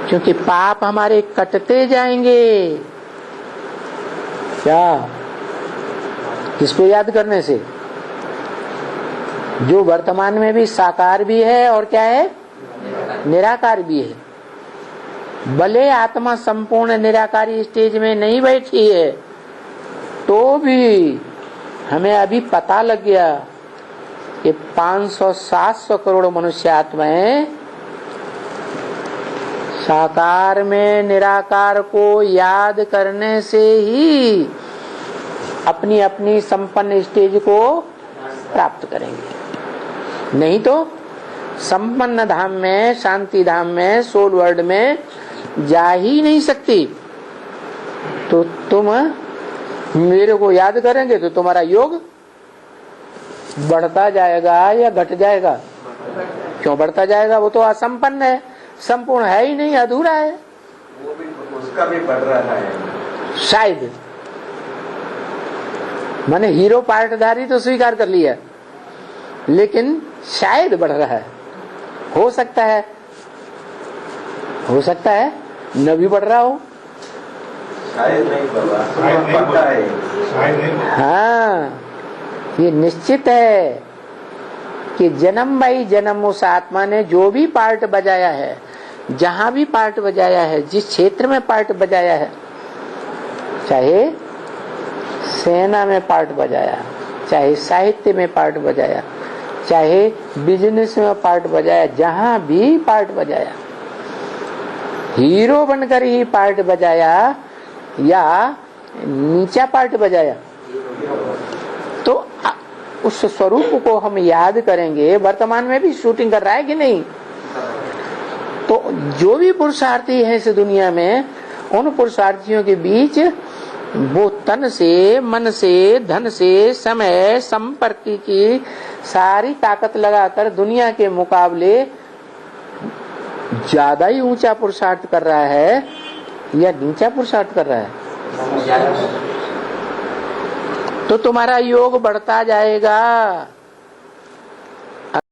क्योंकि पाप हमारे कटते जाएंगे। क्या? किसको याद करने से? जो वर्तमान में भी साकार भी है और क्या है, निराकार भी है। भले आत्मा संपूर्ण निराकारी स्टेज में नहीं बैठी है तो भी हमें अभी पता लग गया कि 500-700 करोड़ मनुष्य आत्माएं साकार में निराकार को याद करने से ही अपनी अपनी संपन्न स्टेज को प्राप्त करेंगे। नहीं तो संपन्न धाम में, शांति धाम में, सोल वर्ल्ड में जा ही नहीं सकती। तो तुम मेरे को याद करेंगे तो तुम्हारा योग बढ़ता जाएगा या घट जाएगा? क्यों बढ़ता जाएगा? वो तो असंपन्न है, संपूर्ण है ही नहीं, अधूरा है। वो भी उसका भी बढ़ रहा है शायद। मैंने हीरो पार्टधारी तो स्वीकार कर लिया, लेकिन शायद बढ़ रहा है। हो सकता है, हो सकता है न भी बढ़ रहा हो। शायद नहीं बढ़ रहा, पता है। हाँ, ये निश्चित है कि जन्म बाई जन्म उस आत्मा ने जो भी पार्ट बजाया है, जहां भी पार्ट बजाया है, जिस क्षेत्र में पार्ट बजाया है, चाहे सेना में पार्ट बजाया, चाहे साहित्य में पार्ट बजाया, चाहे बिजनेस में पार्ट बजाया, जहां भी पार्ट बजाया, हीरो बनकर ही पार्ट बजाया या नीचा पार्ट बजाया, तो उस स्वरूप को हम याद करेंगे। वर्तमान में भी शूटिंग कर रहा है कि नहीं? तो जो भी पुरुषार्थी है इस दुनिया में, उन पुरुषार्थियों के बीच वो तन से, मन से, धन से, समय, संपर्क की सारी ताकत लगाकर दुनिया के मुकाबले ज्यादा ही ऊंचा पुरुषार्थ कर रहा है या नीचा पुरुषार्थ कर रहा है? तो तुम्हारा योग बढ़ता जाएगा।